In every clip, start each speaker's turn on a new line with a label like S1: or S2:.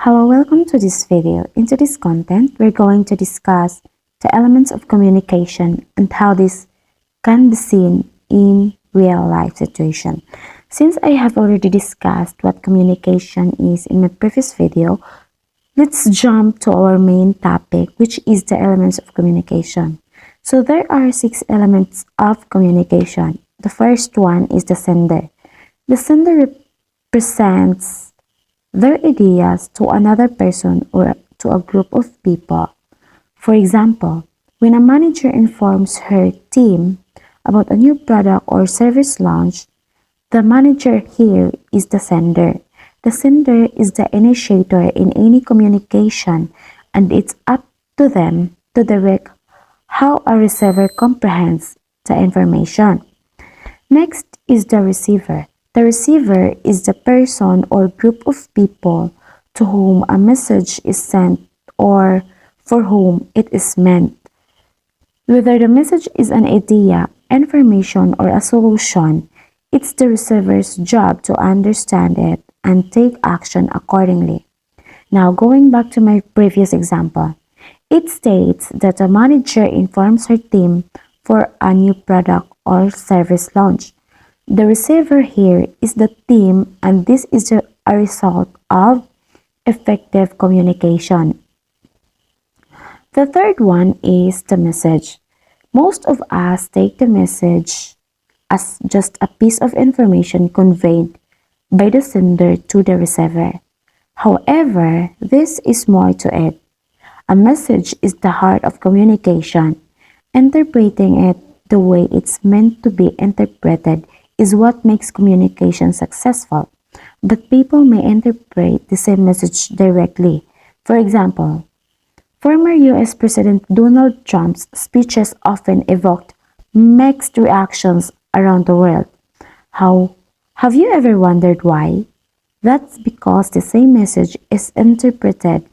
S1: Hello, welcome to this video. In today's content, we're going to discuss the elements of communication and how this can be seen in real life situation. Since I have already discussed what communication is in my previous video, let's jump to our main topic, which is the elements of communication. So there are 6 elements of communication. The first one is the sender. The sender represents their ideas to another person or to a group of people. For example, when a manager informs her team about a new product or service launch, the manager here is the sender. The sender is the initiator in any communication, and it's up to them to direct how a receiver comprehends the information. Next is the receiver. The receiver is the person or group of people to whom a message is sent or for whom it is meant. Whether the message is an idea, information, or a solution, it's the receiver's job to understand it and take action accordingly. Now, going back to my previous example, it states that a manager informs her team for a new product or service launch. The receiver here is the team, and this is a result of effective communication. The third one is the message. Most of us take the message as just a piece of information conveyed by the sender to the receiver. However, this is more to it. A message is the heart of communication. Interpreting it the way it's meant to be interpreted is what makes communication successful. But people may interpret the same message directly. For example, former US President Donald Trump's speeches often evoked mixed reactions around the world. Have you ever wondered why? That's because the same message is interpreted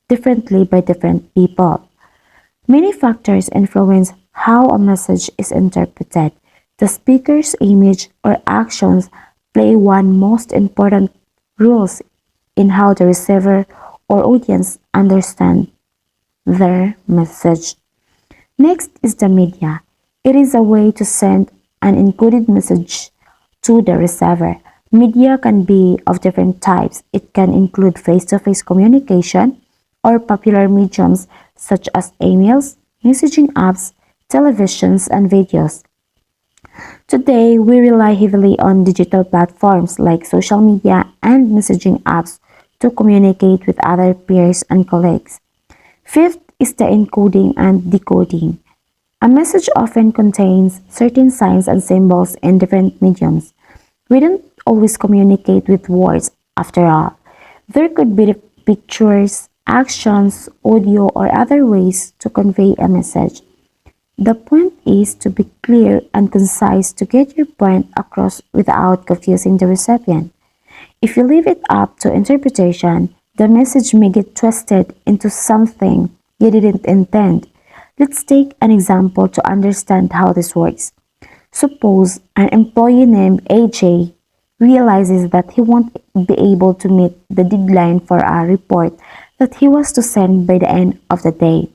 S1: differently by different people. Many factors influence how a message is interpreted. The speaker's image or actions play one most important role in how the receiver or audience understand their message. Next is the media. It is a way to send an encoded message to the receiver. Media can be of different types. It can include face-to-face communication or popular mediums such as emails, messaging apps, televisions, and videos. Today, we rely heavily on digital platforms like social media and messaging apps to communicate with other peers and colleagues. Fifth is the encoding and decoding. A message often contains certain signs and symbols in different mediums. We don't always communicate with words after all. There could be pictures, actions, audio, or other ways to convey a message. The point is to be clear and concise to get your point across without confusing the recipient. If you leave it up to interpretation, the message may get twisted into something you didn't intend. Let's take an example to understand how this works. Suppose an employee named AJ realizes that he won't be able to meet the deadline for a report that he was to send by the end of the day.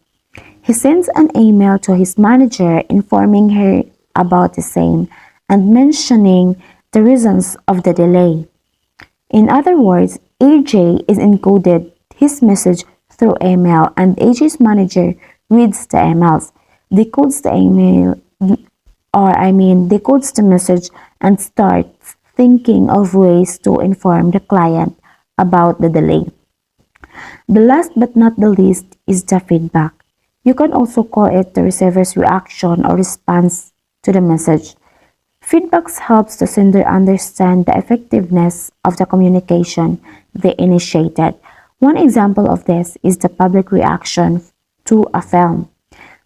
S1: He sends an email to his manager informing her about the same and mentioning the reasons of the delay. In other words, AJ is encoded his message through email, and AJ's manager reads the emails, decodes the message, and starts thinking of ways to inform the client about the delay. The last but not the least is the feedback. You can also call it the receiver's reaction or response to the message. Feedback helps the sender understand the effectiveness of the communication they initiated. One example of this is the public reaction to a film.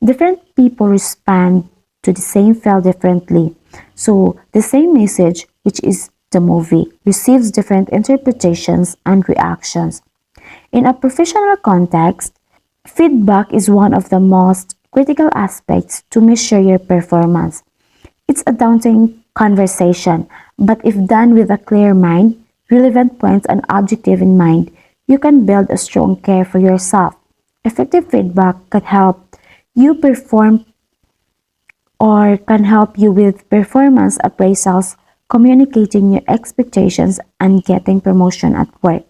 S1: Different people respond to the same film differently. So the same message, which is the movie, receives different interpretations and reactions. In a professional context, feedback is one of the most critical aspects to measure your performance. It's a daunting conversation, but if done with a clear mind, relevant points, and objective in mind, you can build a strong care for yourself. Effective feedback can help you perform or can help you with performance appraisals, communicating your expectations, and getting promotion at work.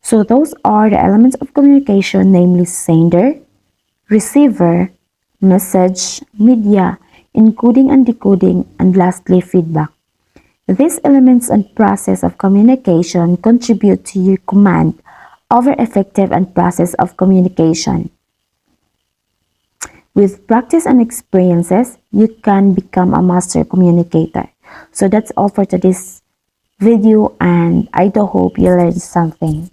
S1: So those are the elements of communication, namely sender, receiver, message, media, encoding and decoding, and lastly feedback. These elements and process of communication contribute to your command over effective and process of communication. With practice and experiences, you can become a master communicator. So that's all for today's video, and I do hope you learned something.